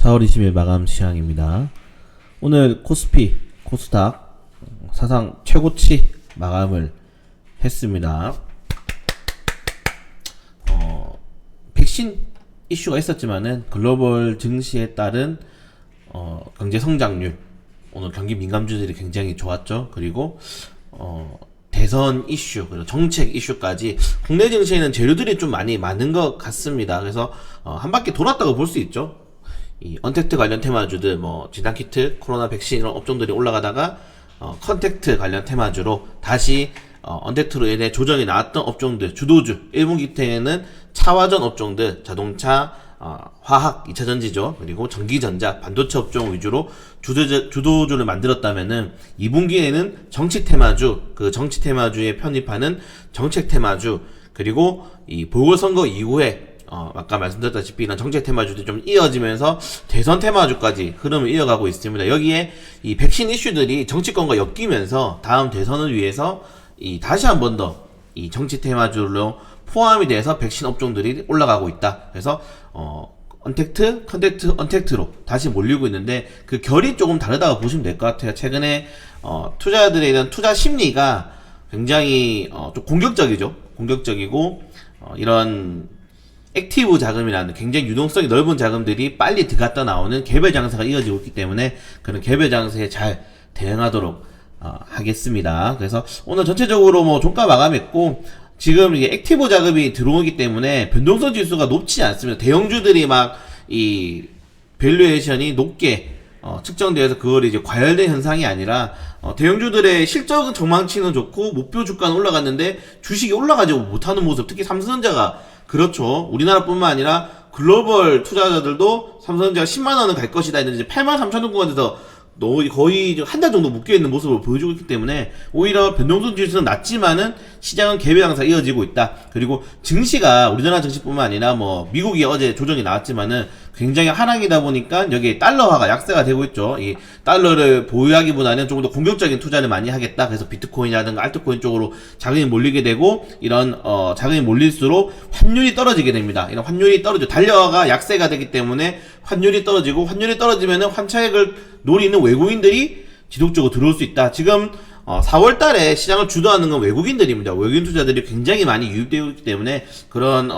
4월 20일 마감 시황입니다. 오늘 코스피, 코스닥 사상 최고치 마감을 했습니다. 백신 이슈가 있었지만은 글로벌 증시에 따른 경제 성장률, 오늘 경기 민감주들이 굉장히 좋았죠. 그리고 대선 이슈, 그리고 정책 이슈까지 국내 증시에는 재료들이 좀 많은 것 같습니다. 그래서 한 바퀴 돌았다고 볼 수 있죠. 이 언택트 관련 테마주들, 뭐 진단키트, 코로나 백신 이런 업종들이 올라가다가 컨택트 관련 테마주로 다시 언택트로 인해 조정이 나왔던 업종들, 주도주 1분기 때에는 차화전 업종들, 자동차, 화학, 2차전지죠. 그리고 전기전자, 반도체 업종 위주로 주도주를 만들었다면은 2분기에는 정치 테마주, 그 정치 테마주에 편입하는 정책 테마주, 그리고 이 보궐선거 이후에 아까 말씀드렸다시피 이런 정책 테마주들이 좀 이어지면서 대선 테마주까지 흐름을 이어가고 있습니다. 여기에 이 백신 이슈들이 정치권과 엮이면서 다음 대선을 위해서 다시 한 번 더 이 정치 테마주로 포함이 돼서 백신 업종들이 올라가고 있다. 그래서 언택트, 컨택트, 언택트로 다시 몰리고 있는데 그 결이 조금 다르다고 보시면 될 것 같아요. 최근에 투자자들에 대한 투자 심리가 굉장히 좀 공격적이죠. 공격적이고 이런 액티브 자금이라는 굉장히 유동성이 넓은 자금들이 빨리 들어갔다 나오는 개별 장세가 이어지고 있기 때문에 그런 개별 장세에 잘 대응하도록 하겠습니다. 그래서 오늘 전체적으로 뭐 종가 마감했고, 지금 이게 액티브 자금이 들어오기 때문에 변동성 지수가 높지 않습니다. 대형주들이 막 이 밸류에이션이 높게 측정되어서 그걸 이제 과열된 현상이 아니라 대형주들의 실적은 전망치는 좋고 목표 주가는 올라갔는데 주식이 올라가지 못하는 모습, 특히 삼성전자가 그렇죠. 우리나라뿐만 아니라 글로벌 투자자들도 삼성전자가 10만원은 갈 것이다 했는데 이제 83,000원 구간에서 거의 한 달 정도 묶여있는 모습을 보여주고 있기 때문에 오히려 변동성 지수는 낮지만은 시장은 개별 장세가 이어지고 있다. 그리고 증시가 우리나라 증시뿐만 아니라 뭐 미국이 어제 조정이 나왔지만은 굉장히 하락이다 보니까 여기 달러화가 약세가 되고 있죠. 이 달러를 보유하기보다는 조금 더 공격적인 투자를 많이 하겠다. 그래서 비트코인이라든가 알트코인 쪽으로 자금이 몰리게 되고, 이런 자금이 몰릴수록 환율이 떨어지게 됩니다. 이런 환율이 떨어져 달러화가 약세가 되기 때문에 환율이 떨어지고, 환율이 떨어지면은 환차익을 노리는 외국인들이 지속적으로 들어올 수 있다. 지금 4월 달에 시장을 주도하는 건 외국인들입니다. 외국인 투자들이 굉장히 많이 유입되고 있기 때문에 그런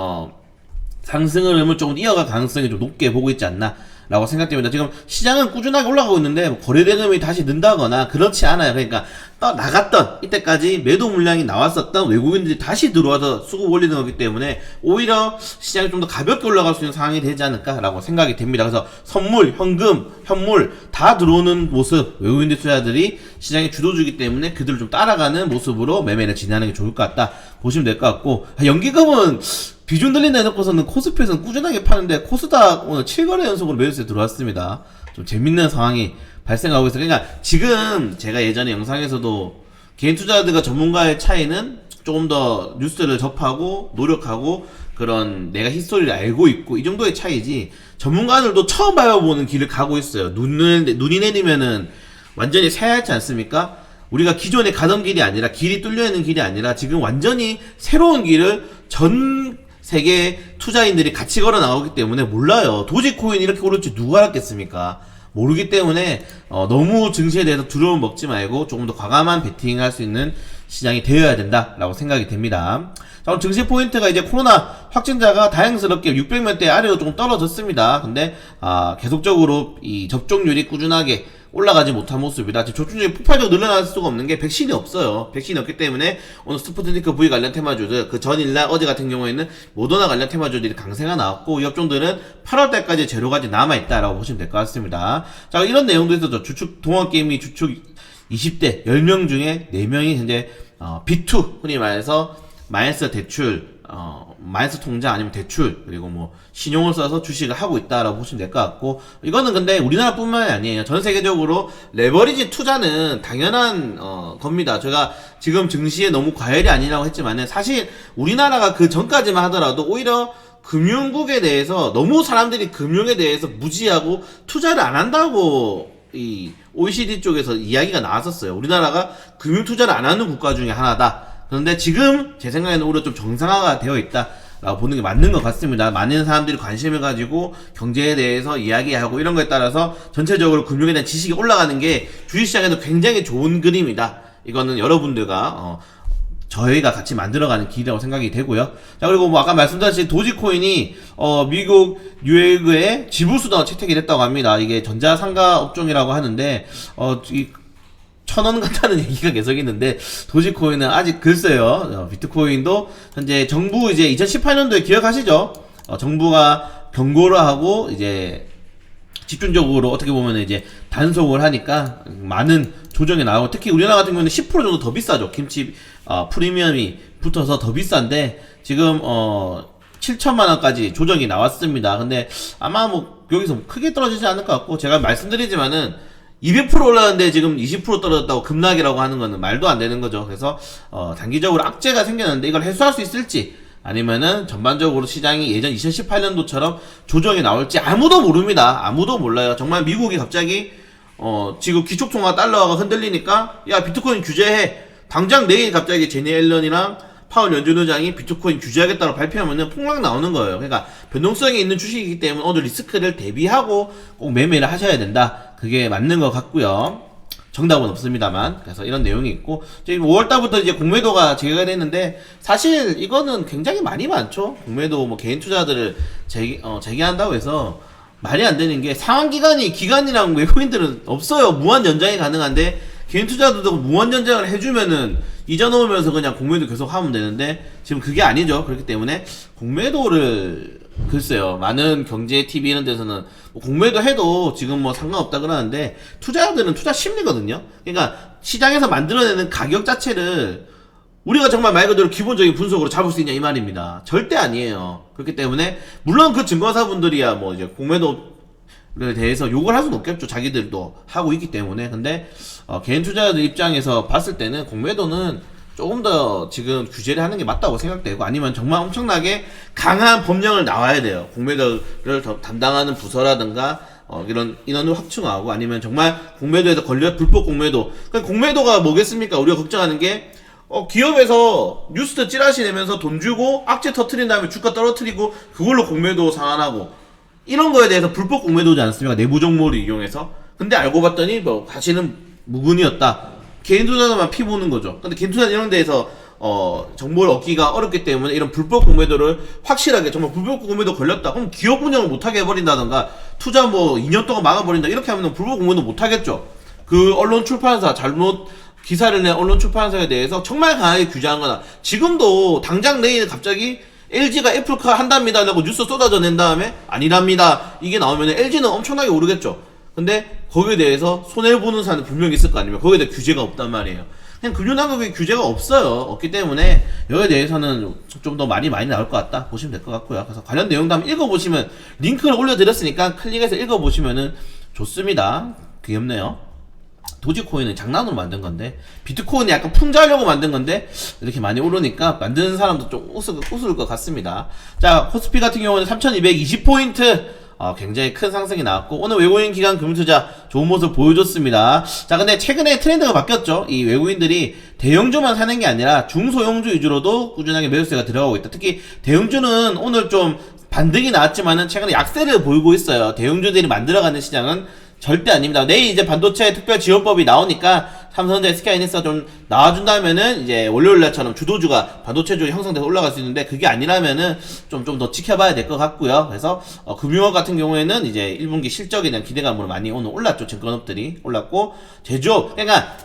상승 흐름을 조금 이어갈 가능성이 좀 높게 보고 있지 않나 라고 생각됩니다. 지금 시장은 꾸준하게 올라가고 있는데 거래 대금이 다시 는다거나 그렇지 않아요. 그러니까 나갔던 이때까지 매도 물량이 나왔었던 외국인들이 다시 들어와서 수급 올리는 거기 때문에 오히려 시장이 좀 더 가볍게 올라갈 수 있는 상황이 되지 않을까라고 생각이 됩니다. 그래서 선물, 현금, 현물 다 들어오는 모습, 외국인들 투자들이 시장의 주도주기 때문에 그들을 좀 따라가는 모습으로 매매를 진행하는 게 좋을 것 같다 보시면 될 것 같고, 연기금은 비중 들린다 해놓고서는 코스피에서는 꾸준하게 파는데 코스닥 오늘 7거래 연속으로 매수세 들어왔습니다. 좀 재밌는 상황이 발생하고 있어요. 그러니까 지금 제가 예전에 영상에서도 개인 투자자들과 전문가의 차이는 조금 더 뉴스를 접하고 노력하고 그런 내가 히스토리를 알고 있고 이 정도의 차이지, 전문가들도 처음 밟아보는 길을 가고 있어요. 눈이 내리면은 완전히 새하얗지 않습니까? 우리가 기존에 가던 길이 아니라, 길이 뚫려있는 길이 아니라 지금 완전히 새로운 길을 전 세계 투자인들이 같이 걸어 나오기 때문에 몰라요. 도지코인 이렇게 오를지 누가 알았겠습니까? 모르기 때문에 너무 증시에 대해서 두려움 먹지 말고 조금 더 과감한 베팅을 할 수 있는 시장이 되어야 된다라고 생각이 됩니다. 자, 오늘 증시 포인트가 이제 코로나 확진자가 다행스럽게 600명대 아래로 조금 떨어졌습니다. 근데 계속적으로 이 접종률이 꾸준하게 올라가지 못한 모습이다. 지금 접종률이 폭발적으로 늘어날 수가 없는 게 백신이 없어요. 백신이 없기 때문에 오늘 스푸트니크 V 관련 테마주들, 그 전일날 어제 같은 경우에는 모더나 관련 테마주들이 강세가 나왔고, 이 업종들은 8월달까지 재료가 남아있다라고 보시면 될 것 같습니다. 자, 이런 내용도 있었죠. 주축, 동원게임이 주축 20대 10명 중에 4명이 현재 B2, 흔히 말해서 마이너스 대출, 마이너스 통장 아니면 대출, 그리고 뭐 신용을 써서 주식을 하고 있다라고 보시면 될 것 같고, 이거는 근데 우리나라뿐만이 아니에요. 전 세계적으로 레버리지 투자는 당연한 겁니다. 제가 지금 증시에 너무 과열이 아니라고 했지만은 사실 우리나라가 그 전까지만 하더라도 오히려 금융국에 대해서 너무 사람들이 금융에 대해서 무지하고 투자를 안 한다고 이 OECD 쪽에서 이야기가 나왔었어요. 우리나라가 금융 투자를 안 하는 국가 중에 하나다. 그런데 지금 제 생각에는 오히려 좀 정상화가 되어 있다 라고 보는 게 맞는 것 같습니다. 많은 사람들이 관심을 가지고 경제에 대해서 이야기하고 이런 거에 따라서 전체적으로 금융에 대한 지식이 올라가는 게 주식시장에도 굉장히 좋은 그림이다. 이거는 여러분들과 저희가 같이 만들어가는 길이라고 생각이 되고요. 자, 그리고 뭐 아까 말씀드렸듯이 도지코인이 미국 뉴욕의 지불수단으로 채택이 됐다고 합니다. 이게 전자상가 업종이라고 하는데 이 1,000원 같다는 얘기가 계속 있는데, 도지코인은 아직 글쎄요. 비트코인도 현재 정부 이제 2018년도에 기억하시죠? 정부가 경고를 하고 이제 집중적으로 어떻게 보면 이제 단속을 하니까 많은 조정이 나오고, 특히 우리나라 같은 경우는 10% 정도 더 비싸죠. 김치 프리미엄이 붙어서 더 비싼데 지금 7천만 원까지 조정이 나왔습니다. 근데 아마 뭐 여기서 크게 떨어지지 않을 것 같고, 제가 말씀드리지만은 200% 올랐는데 지금 20% 떨어졌다고 급락이라고 하는 거는 말도 안 되는 거죠. 그래서 단기적으로 악재가 생겼는데 이걸 해소할 수 있을지, 아니면은 전반적으로 시장이 예전 2018년도처럼 조정이 나올지 아무도 모릅니다. 아무도 몰라요. 정말 미국이 갑자기 지금 기축통화 달러가 흔들리니까 야 비트코인 규제해, 당장 내일 갑자기 제니 앨런이랑 파월 연준의장이 비트코인 규제하겠다고 발표하면은 폭락 나오는 거예요. 그러니까 변동성이 있는 주식이기 때문에 오늘 리스크를 대비하고 꼭 매매를 하셔야 된다. 그게 맞는 것 같고요. 정답은 없습니다만. 그래서 이런 내용이 있고, 지금 5월달부터 이제 공매도가 제기가 됐는데, 사실 이거는 굉장히 많이 많죠. 공매도 뭐 개인 투자들을 제기한다고 해서 말이 안 되는 게, 기간이랑 외국인들은 없어요. 무한 연장이 가능한데 개인 투자들도 무한 연장을 해주면은 잊어놓으면서 그냥 공매도 계속 하면 되는데, 지금 그게 아니죠. 그렇기 때문에 공매도를 글쎄요, 많은 경제 TV 이런 데서는 뭐 공매도 해도 지금 뭐 상관없다 그러는데, 투자자들은 투자 심리거든요. 그러니까 시장에서 만들어내는 가격 자체를 우리가 정말 말 그대로 기본적인 분석으로 잡을 수 있냐 이 말입니다. 절대 아니에요. 그렇기 때문에 물론 그 증권사분들이야 뭐 이제 공매도에 대해서 욕을 할 수는 없겠죠. 자기들도 하고 있기 때문에. 근데 개인 투자자들 입장에서 봤을 때는 공매도는 조금 더 지금 규제를 하는 게 맞다고 생각되고, 아니면 정말 엄청나게 강한 법령을 나와야 돼요. 공매도를 담당하는 부서라든가 이런 인원을 확충하고, 아니면 정말 공매도에서 걸려 불법 공매도. 그러니까 공매도가 뭐겠습니까? 우리가 걱정하는 게 기업에서 뉴스 찌라시 내면서 돈 주고 악재 터트린 다음에 주가 떨어뜨리고 그걸로 공매도 상환하고, 이런 거에 대해서 불법 공매도지 않습니까? 내부 정보를 이용해서. 근데 알고 봤더니 뭐 사실은 무근이었다. 개인 투자자만 피 보는 거죠. 근데 개인 투자 이런 데에서 정보를 얻기가 어렵기 때문에 이런 불법 공매도를 확실하게, 정말 불법 공매도 걸렸다 그럼 기업 운영을 못하게 해버린다던가, 투자 뭐 2년 동안 막아버린다 이렇게 하면 불법 공매도 못하겠죠. 그 언론 출판사, 잘못 기사를 낸 언론 출판사에 대해서 정말 강하게 규제한 거나, 지금도 당장 내일 갑자기 LG가 애플카 한답니다 라고 뉴스 쏟아져 낸 다음에 아니랍니다 이게 나오면 LG는 엄청나게 오르겠죠. 근데 거기에 대해서 손해보는 사람은 분명히 있을 거 아닙니까? 거기에 대해 규제가 없단 말이에요. 그냥 금융당국에 규제가 없어요. 없기 때문에 여기에 대해서는 좀 더 많이 나올 것 같다 보시면 될 것 같고요. 그래서 관련 내용도 한번 읽어보시면, 링크를 올려드렸으니까 클릭해서 읽어보시면은 좋습니다. 귀엽네요. 도지코인은 장난으로 만든 건데, 비트코인이 약간 풍자하려고 만든 건데 이렇게 많이 오르니까 만드는 사람도 좀 웃을 것 같습니다. 자, 코스피 같은 경우는 3220포인트 굉장히 큰 상승이 나왔고, 오늘 외국인 기관 금융투자 좋은 모습 보여줬습니다. 자, 근데 최근에 트렌드가 바뀌었죠. 이 외국인들이 대형주만 사는 게 아니라 중소형주 위주로도 꾸준하게 매수세가 들어가고 있다. 특히 대형주는 오늘 좀 반등이 나왔지만은 최근에 약세를 보이고 있어요. 대형주들이 만들어가는 시장은 절대 아닙니다. 내일 이제 반도체 특별 지원법이 나오니까 삼성전자, SK하이닉스가 좀 나와준다면은 이제 월요일날처럼 주도주가 반도체주가 형성돼서 올라갈 수 있는데, 그게 아니라면은 좀 더 지켜봐야 될 것 같고요. 그래서 금융업 같은 경우에는 이제 1분기 실적에 대한 기대감으로 많이 오늘 올랐죠. 증권업들이 올랐고, 제조업, 그러니까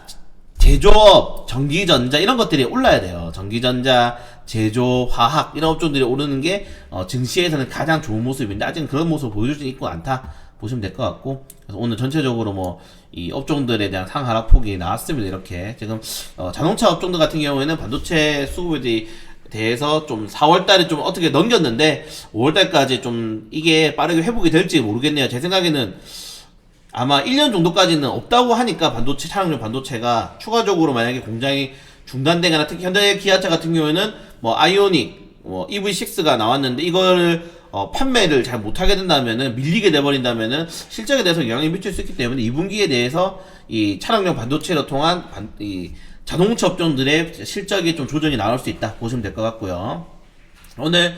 제조업, 전기전자 이런 것들이 올라야 돼요. 전기전자, 제조, 화학 이런 업종들이 오르는 게 증시에서는 가장 좋은 모습인데, 아직은 그런 모습을 보여주지 있고 않다 보시면 될 것 같고, 그래서 오늘 전체적으로 뭐 이 업종들에 대한 상하락폭이 나왔습니다. 이렇게 지금 자동차 업종들 같은 경우에는 반도체 수급에 대해서 좀 4월달에 좀 어떻게 넘겼는데 5월달까지 좀 이게 빠르게 회복이 될지 모르겠네요. 제 생각에는 아마 1년 정도까지는 없다고 하니까, 반도체, 차량용 반도체가 추가적으로 만약에 공장이 중단되거나, 특히 현대 기아차 같은 경우에는 뭐 아이오닉, 뭐 EV6가 나왔는데 이거를 판매를 잘 못하게 된다면은, 밀리게 돼버린다면은 실적에 대해서 영향이 미칠 수 있기 때문에 2분기에 대해서 이 차량용 반도체로 통한 이 자동차 업종들의 실적이 좀 조정이 나올 수 있다 보시면 될 것 같고요. 오늘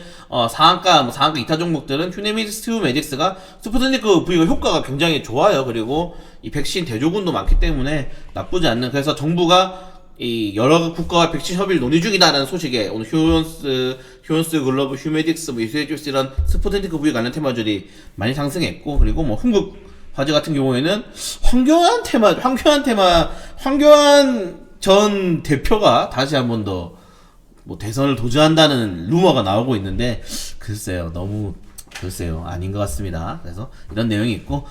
상한가 2타 종목들은 휴네미스 매직스가 스푸트니크 V가 효과가 굉장히 좋아요. 그리고 이 백신 대조군도 많기 때문에 나쁘지 않는, 그래서 정부가 이 여러 국가와 백신 협의를 논의 중이다라는 소식에 오늘 휴원스 글로벌 휴메딕스 이스웨이주스 이런 스푸트니크 V 관련 테마들이 많이 상승했고, 그리고 뭐 흥국 화재 같은 경우에는 황교안 전 대표가 다시 한 번 더 뭐 대선을 도전한다는 루머가 나오고 있는데, 글쎄요, 아닌 것 같습니다. 그래서 이런 내용이 있고,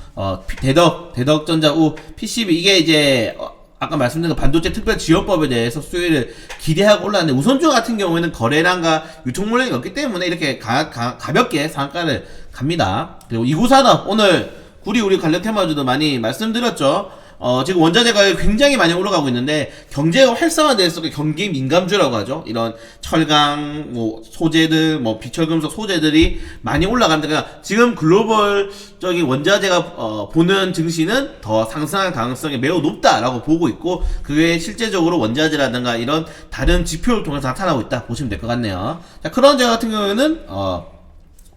대덕전자 PCB, 이게 이제 아까 말씀드린 반도체 특별 지원법에 대해서 수요일을 기대하고 올랐는데, 우선주 같은 경우에는 거래량과 유통 물량이 없기 때문에 이렇게 가볍게 상한가를 갑니다. 그리고 이구산업, 오늘 우리 관련 테마주도 많이 말씀드렸죠. 지금 원자재 가격이 굉장히 많이 올라가고 있는데, 경제가 활성화될수록 경기 민감주라고 하죠. 이런 철강, 소재들, 비철금속 소재들이 많이 올라갑니다. 그러니까 지금 글로벌적인 원자재가, 보는 증시는 더 상승할 가능성이 매우 높다라고 보고 있고, 그게 실제적으로 원자재라든가 이런 다른 지표를 통해서 나타나고 있다 보시면 될 것 같네요. 자, 크라운제 같은 경우에는,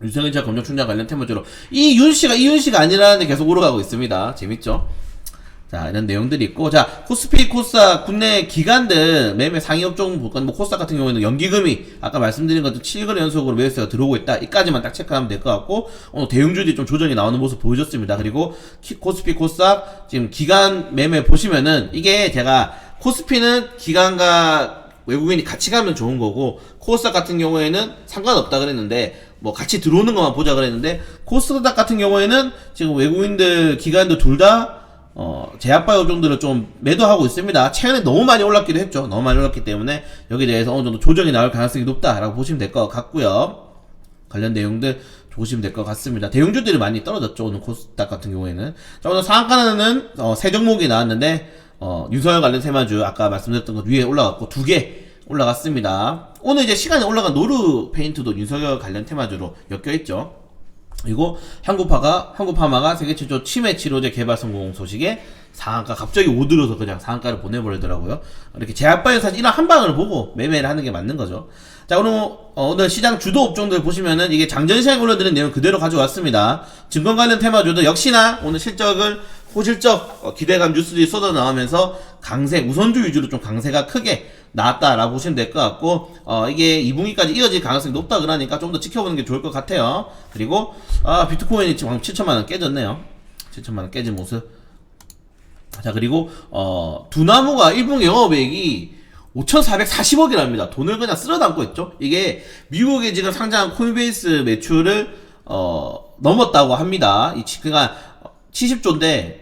윤석열 전 검찰총장 관련 테마주로, 이윤씨가 아니라는데 계속 오르가고 있습니다. 재밌죠? 자, 이런 내용들이 있고, 자, 코스피, 코스닥, 국내 기관들, 매매 상위 업종 볼까? 코스닥 같은 경우에는 연기금이, 아까 말씀드린 것도 7거래 연속으로 매수세가 들어오고 있다. 이까지만 딱 체크하면 될 것 같고, 오늘 대형주들이 좀 조정이 나오는 모습 보여줬습니다. 그리고, 코스피, 코스닥, 지금 기관 매매 보시면은, 이게 제가, 코스피는 기관과 외국인이 같이 가면 좋은 거고, 코스닥 같은 경우에는 상관없다 그랬는데, 같이 들어오는 것만 보자 그랬는데, 코스닥 같은 경우에는 지금 외국인들, 기관들 둘 다, 제약바이오 종들을 좀 매도하고 있습니다. 최근에 너무 많이 올랐기도 했죠. 너무 많이 올랐기 때문에 여기에 대해서 어느 정도 조정이 나올 가능성이 높다라고 보시면 될 것 같고요. 관련 내용들 보시면 될 것 같습니다. 대형주들이 많이 떨어졌죠. 오늘 코스닥 같은 경우에는. 자, 오늘 상한가는 세 종목이 나왔는데, 윤석열 관련 테마주 아까 말씀드렸던 것 위에 올라갔고 2개 올라갔습니다. 오늘 이제 시간에 올라간 노르 페인트도 윤석열 관련 테마주로 엮여있죠. 그리고 한국파마가 세계 최초 치매 치료제 개발 성공 소식에 상한가 갑자기 오들어서 그냥 상한가를 보내버리더라고요. 이렇게 제약바이오 사실 이런 한 방을 보고 매매를 하는 게 맞는 거죠. 자, 오늘 시장 주도 업종들 보시면은 이게 장전 시장에 올려드린 내용 그대로 가져왔습니다. 증권 관련 테마주도 역시나 오늘 실적을 호실적 기대감 뉴스들이 쏟아 나오면서 우선주 위주로 좀 강세가 크게 나왔다라고 보시면 될 것 같고, 이게 2분기까지 이어질 가능성이 높다 그러니까 좀 더 지켜보는 게 좋을 것 같아요. 그리고, 비트코인이 지금 7천만원 깨졌네요. 7천만원 깨진 모습. 자, 그리고, 두나무가 1분기 영업이익이 5,440억이랍니다. 돈을 그냥 쓸어 담고 있죠. 이게 미국에 지금 상장한 코인베이스 매출을, 넘었다고 합니다. 그니까 70조인데,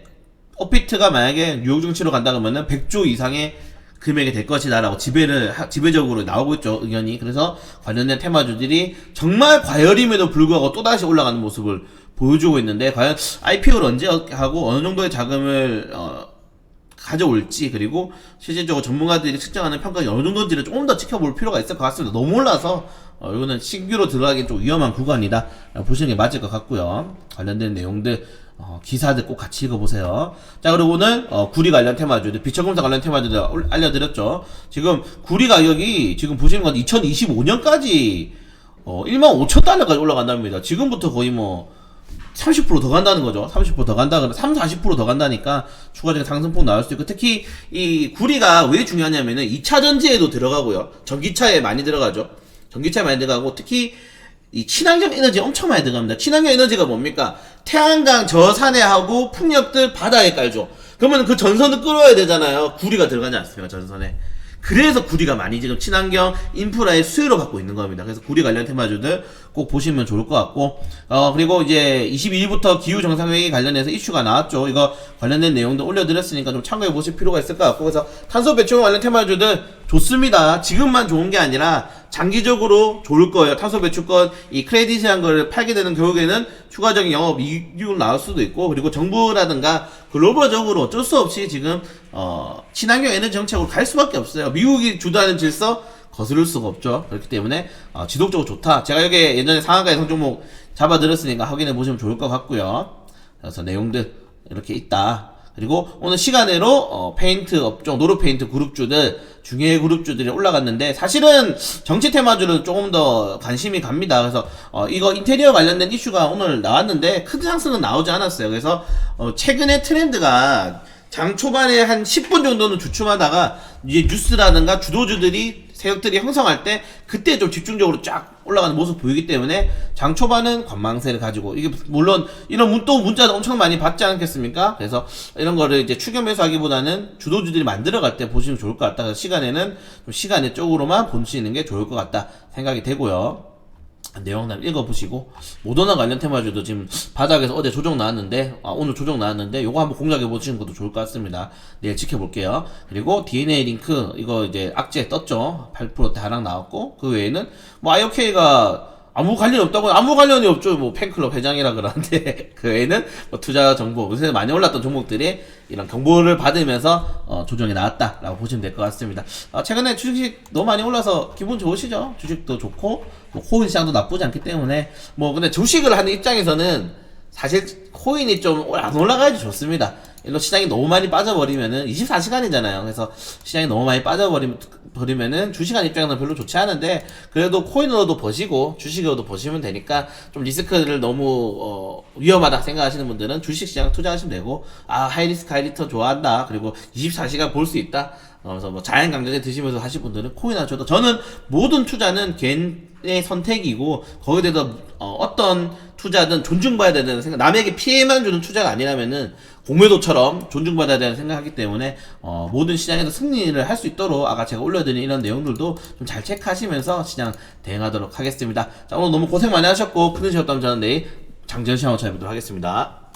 업비트가 만약에 뉴욕 증시로 간다 그러면은 100조 이상의 금액이 될 것이다 라고 지배적으로 나오고 있죠, 의견이. 그래서 관련된 테마주들이 정말 과열임에도 불구하고 또다시 올라가는 모습을 보여주고 있는데, 과연 IPO를 언제 하고 어느 정도의 자금을 가져올지, 그리고 실질적으로 전문가들이 측정하는 평가가 어느 정도인지를 조금 더 지켜볼 필요가 있을 것 같습니다. 너무 올라서 이거는 신규로 들어가기 좀 위험한 구간이다 보시는 게 맞을 것 같고요. 관련된 내용들 기사들 꼭 같이 읽어보세요. 자, 그리고 오늘 구리 관련 테마주들, 비철금속 관련 테마주들 알려드렸죠. 지금 구리 가격이 지금 보시는 건 2025년까지 15,000달러까지 올라간답니다. 지금부터 거의 30% 더 간다는 거죠. 30% 더 간다 그러면 40% 더 간다니까 추가적인 상승폭 나올 수도 있고, 특히 이 구리가 왜 중요하냐면은 2차 전지에도 들어가고요. 전기차에 많이 들어가죠. 전기차에 많이 들어가고, 특히 이 친환경 에너지 엄청 많이 들어갑니다. 친환경 에너지가 뭡니까? 태양광 저산해하고 풍력들 바다에 깔죠. 그러면 그 전선을 끌어야 되잖아요. 구리가 들어가지 않습니까? 전선에. 그래서 구리가 많이 지금 친환경 인프라의 수혜로 받고 있는 겁니다. 그래서 구리 관련 테마주들 꼭 보시면 좋을 것 같고, 그리고 이제 22일부터 기후 정상회의 관련해서 이슈가 나왔죠. 이거 관련된 내용도 올려드렸으니까 좀 참고해 보실 필요가 있을 것 같고, 그래서 탄소 배출 관련 테마주들 좋습니다. 지금만 좋은 게 아니라 장기적으로 좋을 거예요. 탄소 배출권 이 크레딧이라는 걸 팔게 되는 결국에는 추가적인 영업 이익이 나올 수도 있고, 그리고 정부라든가 글로벌적으로 어쩔 수 없이 지금 친환경 에너지 정책으로 갈 수밖에 없어요. 미국이 주도하는 질서 거스를 수가 없죠. 그렇기 때문에 지속적으로 좋다. 제가 여기 예전에 상한가 예상 종목 잡아드렸으니까 확인해 보시면 좋을 것 같고요. 그래서 내용들 이렇게 있다. 그리고 오늘 시간으로 페인트 업종, 노르페인트 그룹주들, 중에 그룹주들이 올라갔는데 사실은 정치 테마주는 조금 더 관심이 갑니다. 그래서 이거 인테리어 관련된 이슈가 오늘 나왔는데 큰 상승은 나오지 않았어요. 그래서 최근의 트렌드가 장 초반에 한 10분 정도는 주춤하다가 이제 뉴스라든가 주도주들이 세력들이 형성할 때 그때 좀 집중적으로 쫙 올라가는 모습 보이기 때문에 장 초반은 관망세를 가지고 이게 물론 이런 또 문자도 엄청 많이 받지 않겠습니까? 그래서 이런 거를 이제 추격 매수하기보다는 주도주들이 만들어갈 때 보시면 좋을 것 같다. 그래서 시간에는 좀 시간의 쪽으로만 보시는 게 좋을 것 같다 생각이 되고요. 내용을 읽어보시고 모더나 관련 테마주도 지금 바닥에서 어제 조정 나왔는데 오늘 조정 나왔는데 요거 한번 공략해 보시는 것도 좋을 것 같습니다. 내일 지켜볼게요. 그리고 DNA 링크 이거 이제 악재 떴죠. 8%대 하락 나왔고 그 외에는 뭐 IOK가 아무 관련이 없다고 아무 관련이 없죠. 뭐 팬클럽 회장이라 그러는데 그 외에는 뭐 투자 정보 요새 많이 올랐던 종목들이 이런 정보를 받으면서 조정이 나왔다라고 보시면 될 것 같습니다. 최근에 주식 너무 많이 올라서 기분 좋으시죠? 주식도 좋고 뭐 코인 시장도 나쁘지 않기 때문에 뭐 근데 주식을 하는 입장에서는 사실 코인이 좀 안 올라가야지 좋습니다. 일로 시장이 너무 많이 빠져버리면은 24시간이잖아요. 그래서 시장이 너무 많이 빠져버리면은 주식한 입장에서는 별로 좋지 않은데 그래도 코인으로도 버시고 주식으로도 버시면 되니까 좀 리스크를 너무 위험하다 생각하시는 분들은 주식시장 투자하시면 되고 하이리스크 하이리턴 좋아한다 그리고 24시간 볼 수 있다 그래서 뭐 자연강장제 드시면서 하실 분들은 코인 하셔도 저는 모든 투자는 개인의 선택이고 거기에 대해서 어떤 투자든 존중받아야 되는 생각 남에게 피해만 주는 투자가 아니라면은 공매도처럼 존중받아야 되는 생각하기 때문에 모든 시장에서 승리를 할 수 있도록 아까 제가 올려드린 이런 내용들도 좀 잘 체크하시면서 시장 대응하도록 하겠습니다. 자 오늘 너무 고생 많이 하셨고 큰 시간 없다면 저는 내일 장전 시황을 찾아뵙도록 하겠습니다.